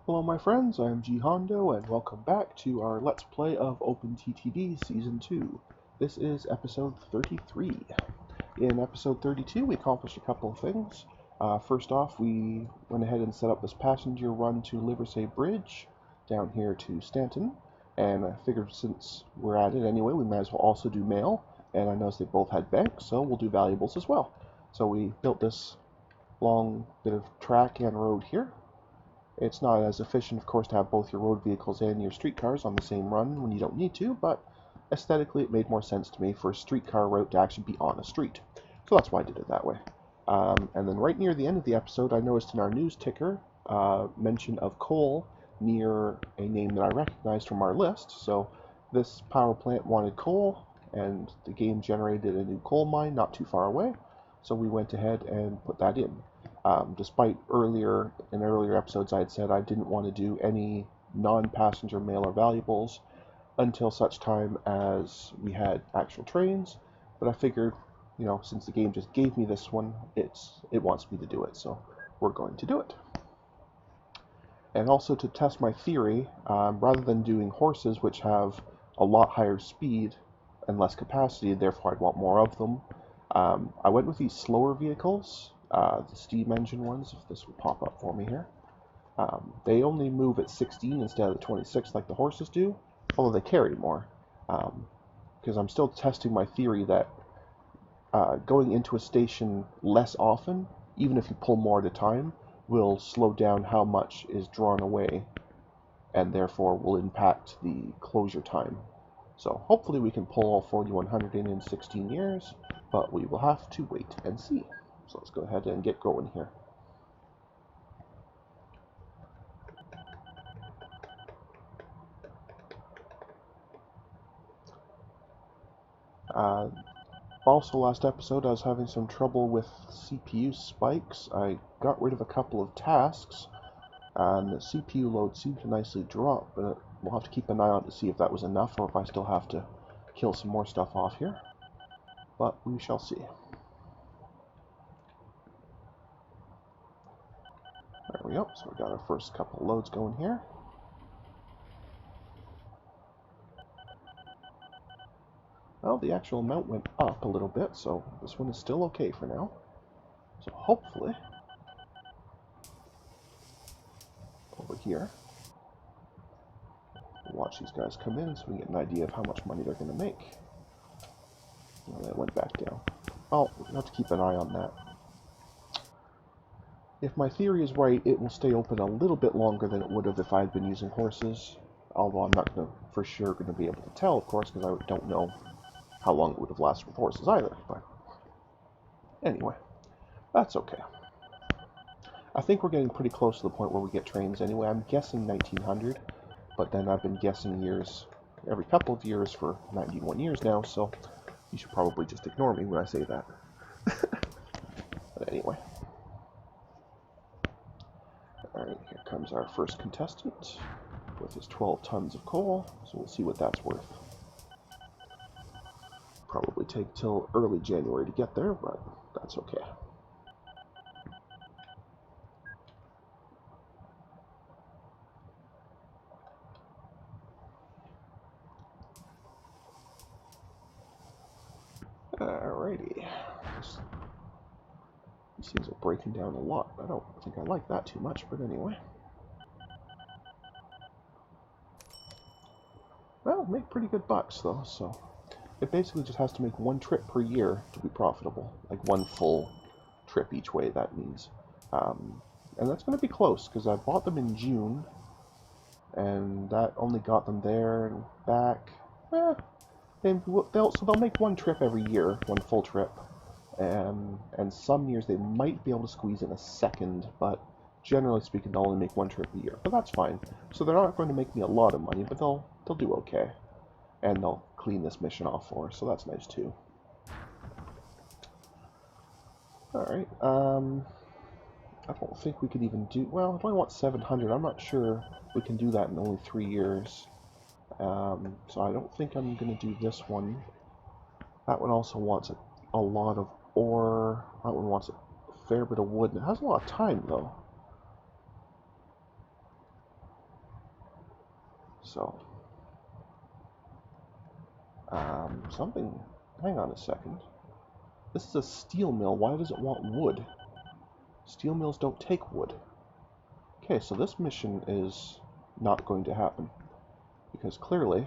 Hello my friends, I am G Hondo and welcome back to our Let's Play of OpenTTD Season 2. This is episode 33. In episode 32 we accomplished a couple of things. First off, we went ahead and set up this passenger run to Liversay Bridge down here to Stanton, and I figured since we're at it anyway we might as well also do mail, and I noticed they both had banks, so we'll do valuables as well. So we built this long bit of track and road here. It's not as efficient, of course, to have both your road vehicles and your streetcars on the same run when you don't need to, but aesthetically it made more sense to me for a streetcar route to actually be on a street. So that's why I did it that way. And then right near the end of the episode, I noticed in our news ticker mention of coal near a name that I recognized from our list. So this power plant wanted coal, and the game generated a new coal mine not too far away. So we went ahead and put that in. Despite in earlier episodes I had said I didn't want to do any non-passenger mail or valuables until such time as we had actual trains, but I figured, since the game just gave me this one, it wants me to do it, so we're going to do it. And also to test my theory, rather than doing horses, which have a lot higher speed and less capacity, therefore I'd want more of them, I went with these slower vehicles. The steam engine ones, if this would pop up for me here. They only move at 16 instead of the 26 like the horses do, although they carry more. Because I'm still testing my theory that going into a station less often, even if you pull more at a time, will slow down how much is drawn away, and therefore will impact the closure time. So hopefully we can pull all 4100 in 16 years, but we will have to wait and see. So let's go ahead and get going here. Also, last episode I was having some trouble with CPU spikes. I got rid of a couple of tasks, and the CPU load seemed to nicely drop, but we'll have to keep an eye on to see if that was enough or if I still have to kill some more stuff off here. But we shall see. There we go, so we got our first couple loads going here. Well, the actual amount went up a little bit, so this one is still okay for now. So hopefully, over here, we'll watch these guys come in so we get an idea of how much money they're going to make. Well, that went back down. Well, we'll have to keep an eye on that. If my theory is right, it will stay open a little bit longer than it would have if I had been using horses. Although I'm not for sure going to be able to tell, of course, because I don't know how long it would have lasted with horses either. But anyway, that's okay. I think we're getting pretty close to the point where we get trains anyway. I'm guessing 1900, but then I've been guessing years every couple of years for 91 years now, so you should probably just ignore me when I say that. But anyway. Alright, here comes our first contestant with his 12 tons of coal, so we'll see what that's worth. Probably take till early January to get there, but that's okay. Alrighty. These things are breaking down a lot. I don't think I like that too much, but anyway. Well, make pretty good bucks though, so it basically just has to make one trip per year to be profitable. Like one full trip each way, that means. And that's going to be close, because I bought them in June, and that only got them there and back. So they'll make one trip every year, one full trip. And some years they might be able to squeeze in a second, but generally speaking they'll only make one trip a year. But that's fine. So they're not going to make me a lot of money, but they'll do okay. And they'll clean this mission off for us, so that's nice too. Alright, I don't think we could even do... Well, if I want 700, I'm not sure we can do that in only 3 years. So I don't think I'm going to do this one. That one also wants a lot of ore. That one wants a fair bit of wood. It has a lot of time, though. So, something, hang on a second. This is a steel mill. Why does it want wood? Steel mills don't take wood. Okay, so this mission is not going to happen. Because clearly,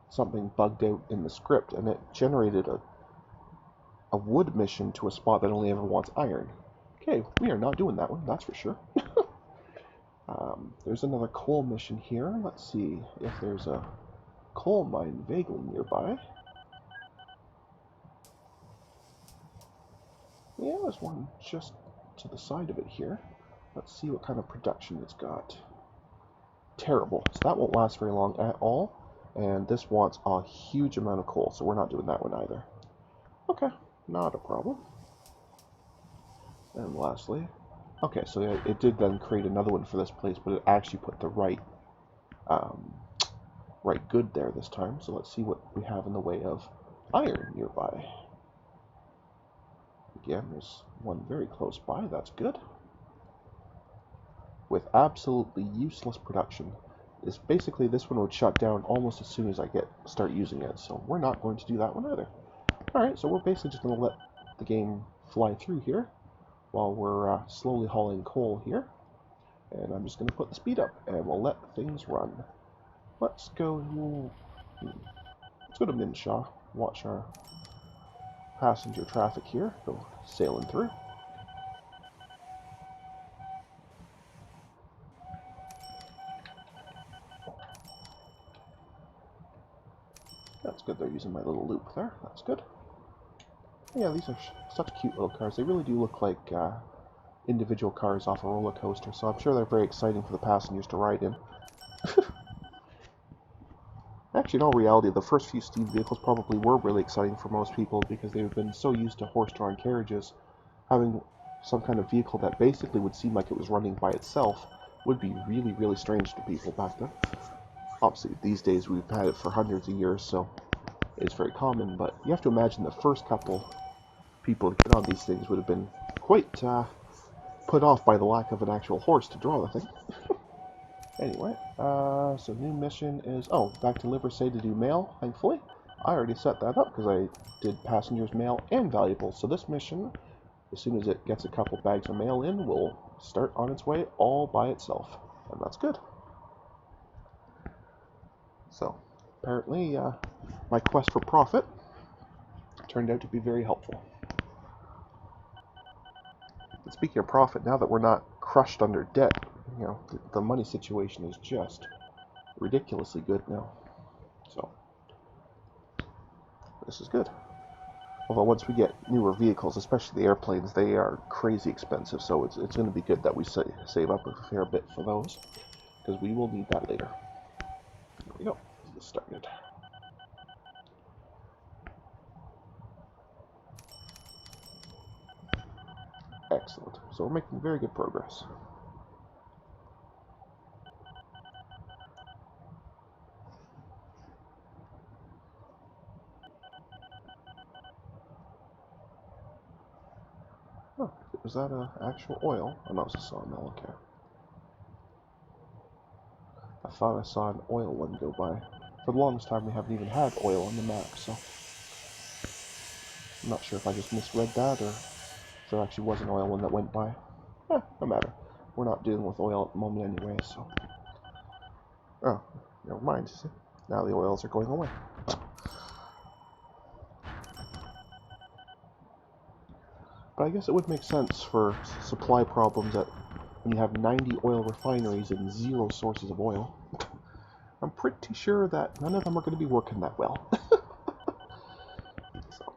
something bugged out in the script, and it generated a wood mission to a spot that only ever wants iron. Okay, we are not doing that one, that's for sure. There's another coal mission here. Let's see if there's a coal mine vaguely nearby. Yeah, there's one just to the side of it here. Let's see what kind of production it's got. Terrible. So that won't last very long at all. And this wants a huge amount of coal, so we're not doing that one either. Okay, not a problem. And lastly, okay, so it did then create another one for this place, but it actually put the right good there this time. So let's see what we have in the way of iron nearby. Again, there's one very close by. That's good. With absolutely useless production. Basically, this one would shut down almost as soon as I start using it. So we're not going to do that one either. All right, so we're basically just going to let the game fly through here while we're slowly hauling coal here. And I'm just going to put the speed up, and we'll let things run. Let's go to Minshaw, watch our passenger traffic here go sailing through. That's good, they're using my little loop there, that's good. Yeah, these are such cute little cars. They really do look like individual cars off a roller coaster, so I'm sure they're very exciting for the passengers to ride in. Actually, in all reality, the first few steam vehicles probably were really exciting for most people because they've been so used to horse-drawn carriages. Having some kind of vehicle that basically would seem like it was running by itself would be really, really strange to people back then. Obviously, these days we've had it for hundreds of years, so it's very common, but you have to imagine the first couple people to get on these things would have been quite put off by the lack of an actual horse to draw the thing. Anyway, so new mission is, back to Liversay to do mail, thankfully. I already set that up because I did passengers mail and valuables, so this mission, as soon as it gets a couple bags of mail in, will start on its way all by itself, and that's good. So, apparently, my quest for profit turned out to be very helpful. And speaking of profit, now that we're not crushed under debt, you know, the money situation is just ridiculously good now. So, this is good. Although once we get newer vehicles, especially the airplanes, they are crazy expensive, so it's going to be good that we save up a fair bit for those, because we will need that later. There we go. Let's get started. Excellent. So we're making very good progress. Oh, was that actual oil? Oh, no, it's a sawmill, okay. I thought I saw an oil one go by. For the longest time, we haven't even had oil on the map, so I'm not sure if I just misread that, or if there actually was an oil one that went by. No matter. We're not dealing with oil at the moment anyway, so... Oh, never mind, see? Now the oils are going away. But I guess it would make sense for supply problems that when you have 90 oil refineries and 0 sources of oil. I'm pretty sure that none of them are going to be working that well. So,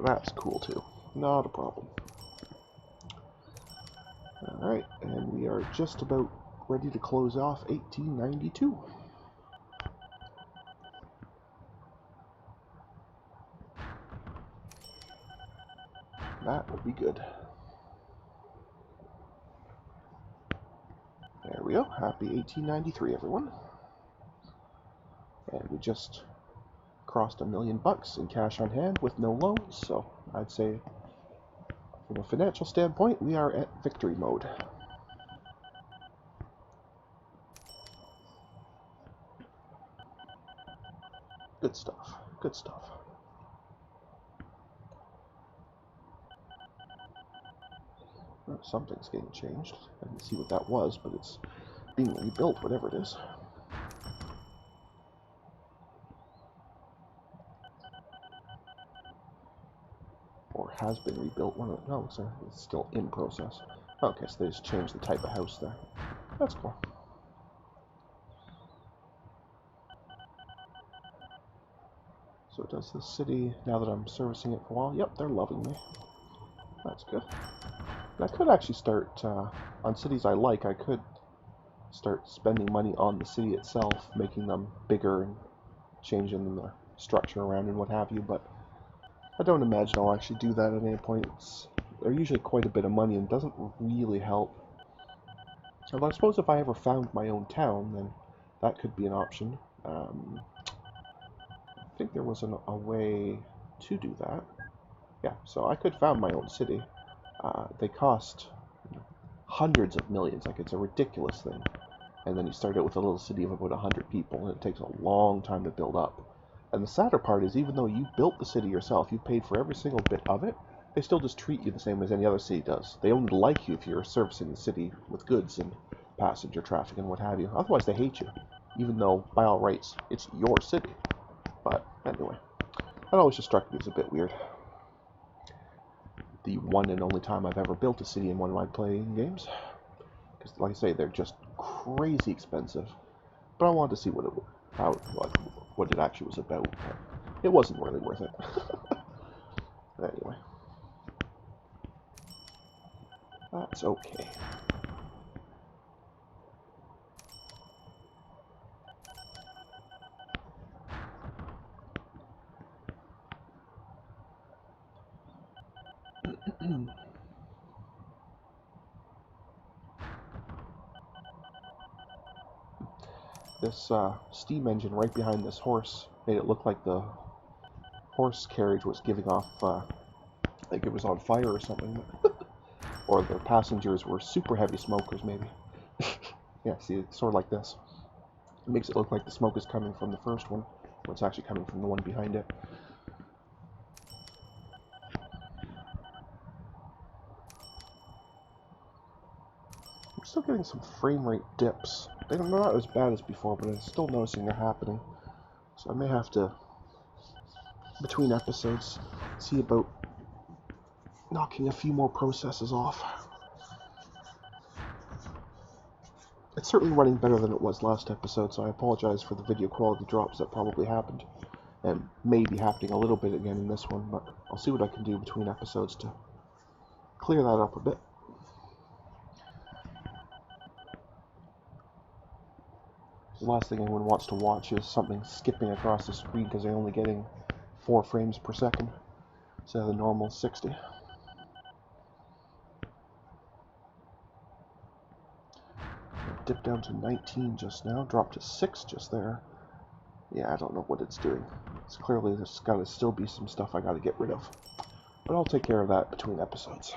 that's cool too. Not a problem. Alright, and we are just about ready to close off 1892. That will be good. There we go. Happy 1893, everyone. And we just crossed $1 million in cash on hand with no loans, so I'd say from a financial standpoint, we are at victory mode. Good stuff. Good stuff. Well, something's getting changed. I didn't see what that was, but it's being rebuilt, whatever it is. Or has been rebuilt. No, sorry, it's still in process. Okay, so they just changed the type of house there. That's cool. So does the city, now that I'm servicing it for a while, yep, they're loving me. That's good. And I could actually start, on cities I like, I could start spending money on the city itself, making them bigger and changing the structure around and what have you, but I don't imagine I'll actually do that at any point. They're usually quite a bit of money and doesn't really help. Although I suppose if I ever found my own town, then that could be an option. I think there was a way to do that. Yeah, so I could found my own city. They cost hundreds of millions, like it's a ridiculous thing. And then you start out with a little city of about 100 people, and it takes a long time to build up. And the sadder part is, even though you built the city yourself, you paid for every single bit of it, they still just treat you the same as any other city does. They only like you if you're servicing the city with goods and passenger traffic and what have you. Otherwise, they hate you, even though, by all rights, it's your city. But anyway, that always just struck me as a bit weird. The one and only time I've ever built a city in one of my playing games. Because, like I say, they're just crazy expensive. But I wanted to see what it actually was about. But it wasn't really worth it. Anyway, that's okay. This steam engine right behind this horse made it look like the horse carriage was giving off, like it was on fire or something. Or the passengers were super heavy smokers, maybe. Yeah, see, it's sort of like this. It makes it look like the smoke is coming from the first one, when it's actually coming from the one behind it. I'm still getting some frame rate dips. They're not as bad as before, but I'm still noticing they're happening. So I may have to, between episodes, see about knocking a few more processes off. It's certainly running better than it was last episode, so I apologize for the video quality drops that probably happened, and may be happening a little bit again in this one, but I'll see what I can do between episodes to clear that up a bit. The last thing anyone wants to watch is something skipping across the screen because they're only getting 4 frames per second instead of the normal 60. Dipped down to 19 just now, dropped to 6 just there. Yeah, I don't know what it's doing. It's clearly there's got to still be some stuff I got to get rid of. But I'll take care of that between episodes.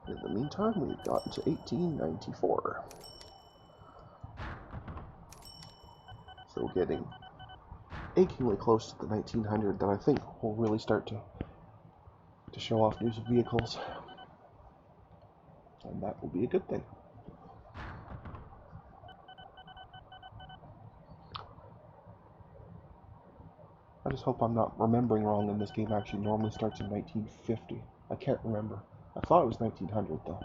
In the meantime, we've gotten to 1894. So getting achingly close to the 1900 that I think will really start to show off news of vehicles. And that will be a good thing. I just hope I'm not remembering wrong and this game actually normally starts in 1950. I can't remember. I thought it was 1900 though.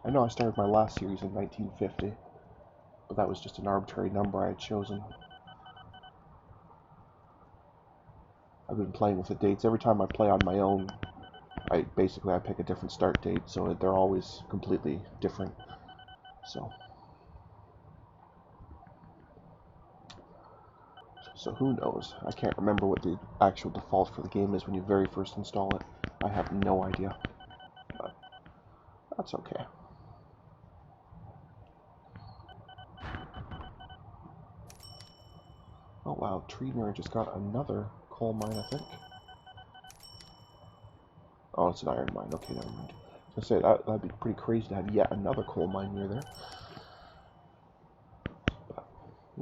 I know I started my last series in 1950, but that was just an arbitrary number I had chosen. I've been playing with the dates. Every time I play on my own, I pick a different start date, so they're always completely different. So who knows? I can't remember what the actual default for the game is when you very first install it. I have no idea. But that's okay. Oh wow, Tremere just got another coal mine, I think. Oh, it's an iron mine. Okay, never mind. I was going to say, that'd be pretty crazy to have yet another coal mine near there. But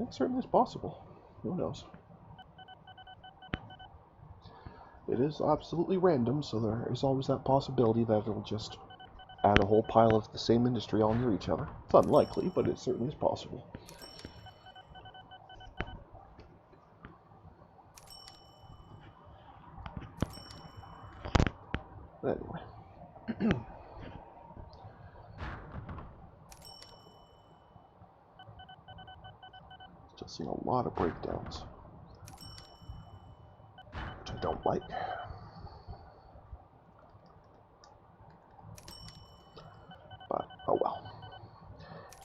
it certainly is possible. Who knows? It is absolutely random, so there is always that possibility that it'll just add a whole pile of the same industry all near each other. It's unlikely, but it certainly is possible. Anyway. Just seeing a lot of breakdowns, which I don't like. But, oh well.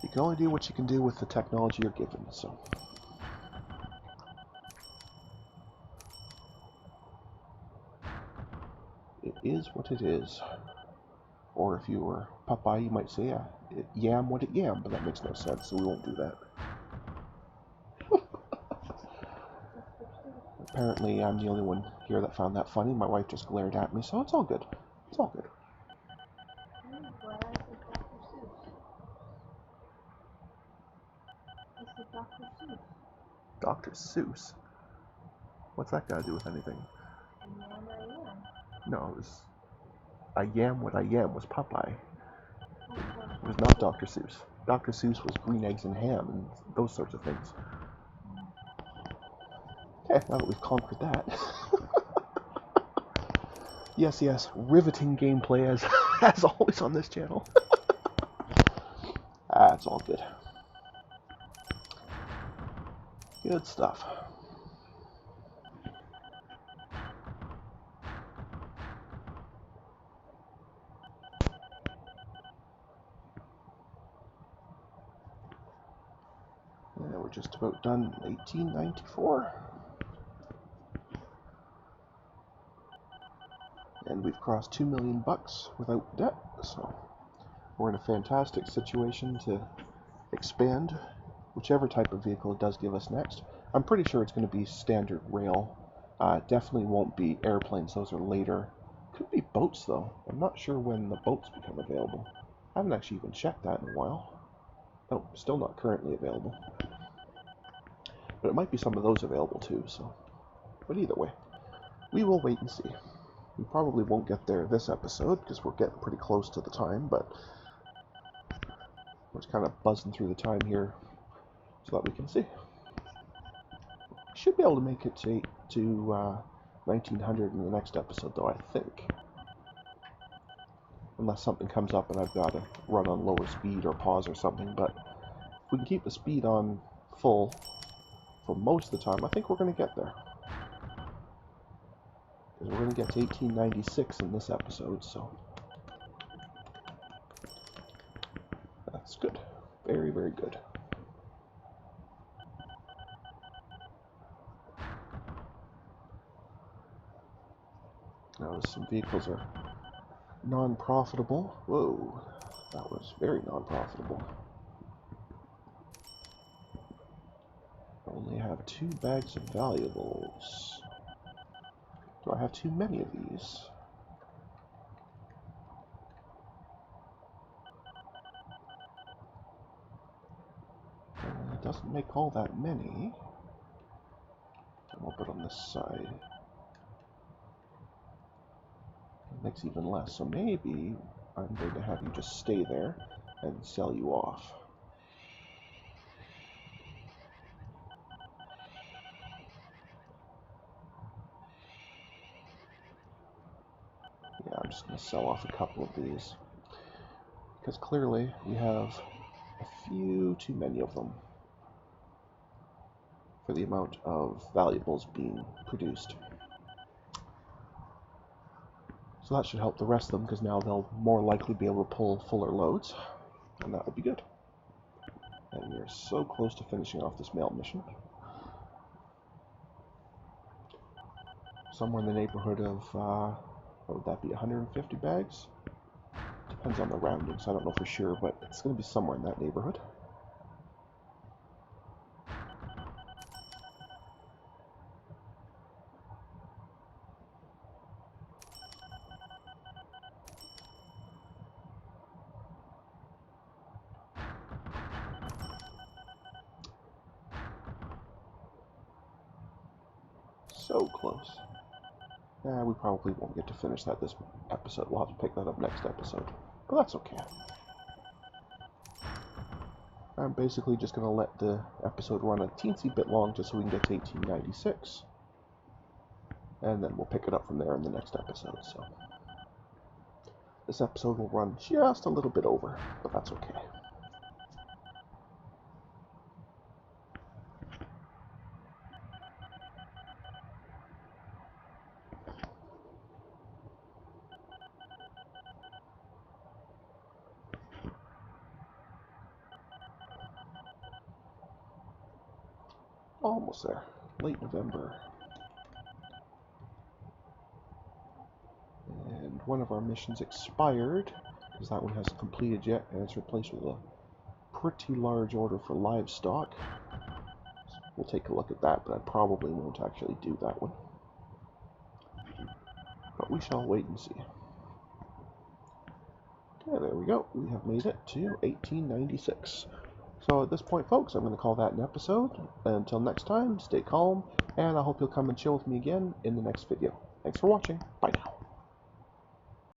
You can only do what you can do with the technology you're given, so. It is what it is. Or if you were Popeye, you might say, yam what it yam, but that makes no sense, so we won't do that. Apparently, I'm the only one here that found that funny. My wife just glared at me, so it's all good. It's all good. Dr. Seuss? What's that got to do with anything? No, it was I Yam What I Yam was Popeye. It was not Dr. Seuss. Dr. Seuss was green eggs and ham and those sorts of things. Okay, now that we've conquered that. Yes, riveting gameplay as always on this channel. It's all good. Good stuff. Yeah, we're just about done 1894. And we've crossed $2 million without debt, so we're in a fantastic situation to expand whichever type of vehicle it does give us next. I'm pretty sure it's going to be standard rail. Definitely won't be airplanes, those are later. Could be boats though. I'm not sure when the boats become available. I haven't actually even checked that in a while. Oh, still not currently available. But it might be some of those available too, so. But either way, we will wait and see. We probably won't get there this episode because we're getting pretty close to the time, but we're just kind of buzzing through the time here so that we can see. Should be able to make it to 1900 in the next episode, though, I think. Unless something comes up and I've got to run on lower speed or pause or something, but if we can keep the speed on full for most of the time, I think we're going to get there. Because we're going to get to 1896 in this episode, so that's good. Very, very good. Notice some vehicles are non-profitable. Whoa, that was very non-profitable. Only have 2 bags of valuables. Do I have too many of these? It doesn't make all that many. I'll put on this side. It makes even less, so maybe I'm going to have you just stay there and sell you off. Yeah, I'm just going to sell off a couple of these. Because clearly we have a few too many of them for the amount of valuables being produced. So that should help the rest of them, because now they'll more likely be able to pull fuller loads, and that would be good. And we're so close to finishing off this mail mission. Somewhere in the neighborhood of, what would that be, 150 bags? Depends on the roundings, I don't know for sure, but it's going to be somewhere in that neighborhood. So close. We probably won't get to finish that this episode. We'll have to pick that up next episode. But that's okay. I'm basically just going to let the episode run a teensy bit long just so we can get to 1896. And then we'll pick it up from there in the next episode. So this episode will run just a little bit over, but that's okay. Almost there. Late November. And one of our missions expired, because that one hasn't completed yet, and it's replaced with a pretty large order for livestock. So we'll take a look at that, but I probably won't actually do that one. But we shall wait and see. Okay, there we go. We have made it to 1896. So at this point, folks, I'm going to call that an episode. Until next time, stay calm, and I hope you'll come and chill with me again in the next video. Thanks for watching. Bye now.